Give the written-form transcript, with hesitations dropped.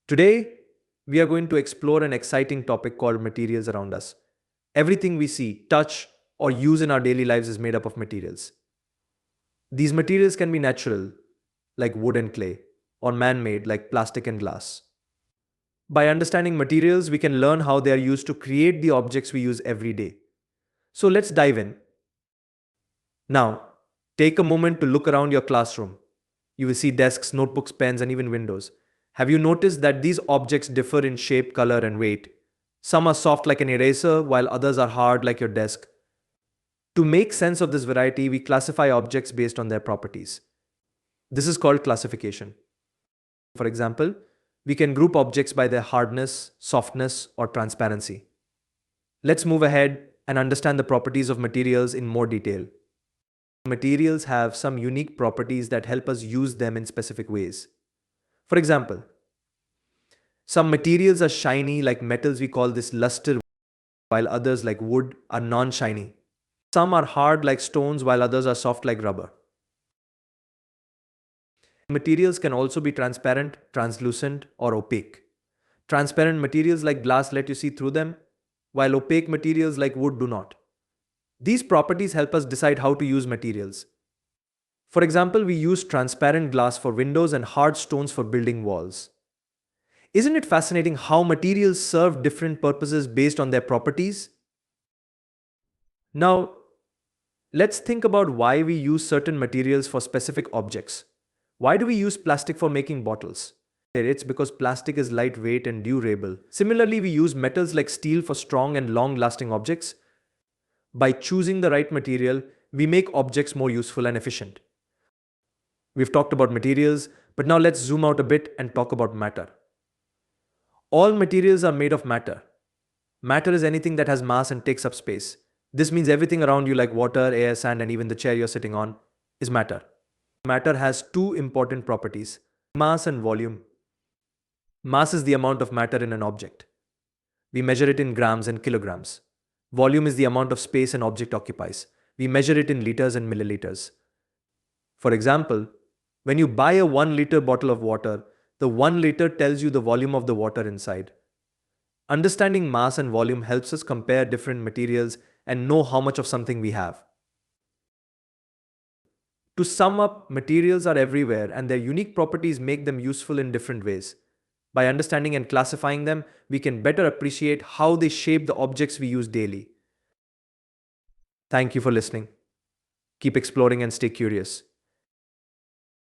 Today, we are going to explore an exciting topic called materials around us. Everything we see, touch, or use in our daily lives is made up of materials. These materials can be natural, like wood and clay, or man made, like plastic and glass. By understanding materials, we can learn how they are used to create the objects we use every day. So let's dive in. Now, take a moment to look around your classroom. You will see desks, notebooks, pens, and even windows. Have you noticed that these objects differ in shape, color, and weight? Some are soft like an eraser, while others are hard like your desk. To make sense of this variety, we classify objects based on their properties. This is called classification. For example, we can group objects by their hardness, softness, or transparency. Let's move ahead and understand the properties of materials in more detail. Materials have some unique properties that help us use them in specific ways. For example, some materials are shiny like metals, we call this luster, while others like wood are non-shiny. Some are hard like stones while others are soft like rubber. Materials can also be transparent, translucent, or opaque. Transparent materials like glass let you see through them, while opaque materials like wood do not. These properties help us decide how to use materials. For example, we use transparent glass for windows and hard stones for building walls. Isn't it fascinating how materials serve different purposes based on their properties? Now, let's think about why we use certain materials for specific objects. Why do we use plastic for making bottles? It's because plastic is lightweight and durable. Similarly, we use metals like steel for strong and long-lasting objects. By choosing the right material, we make objects more useful and efficient. We've talked about materials, but now let's zoom out a bit and talk about matter. All materials are made of matter. Matter is anything that has mass and takes up space. This means everything around you like water, air, sand, and even the chair you're sitting on is matter. Matter has two important properties: mass and volume. Mass is the amount of matter in an object. We measure it in grams and kilograms. Volume is the amount of space an object occupies. We measure it in liters and milliliters. For example, when you buy a 1 liter bottle of water, the 1 liter tells you the volume of the water inside. Understanding mass and volume helps us compare different materials and know how much of something we have. To sum up, materials are everywhere and their unique properties make them useful in different ways. By understanding and classifying them, we can better appreciate how they shape the objects we use daily. Thank you for listening. Keep exploring and stay curious.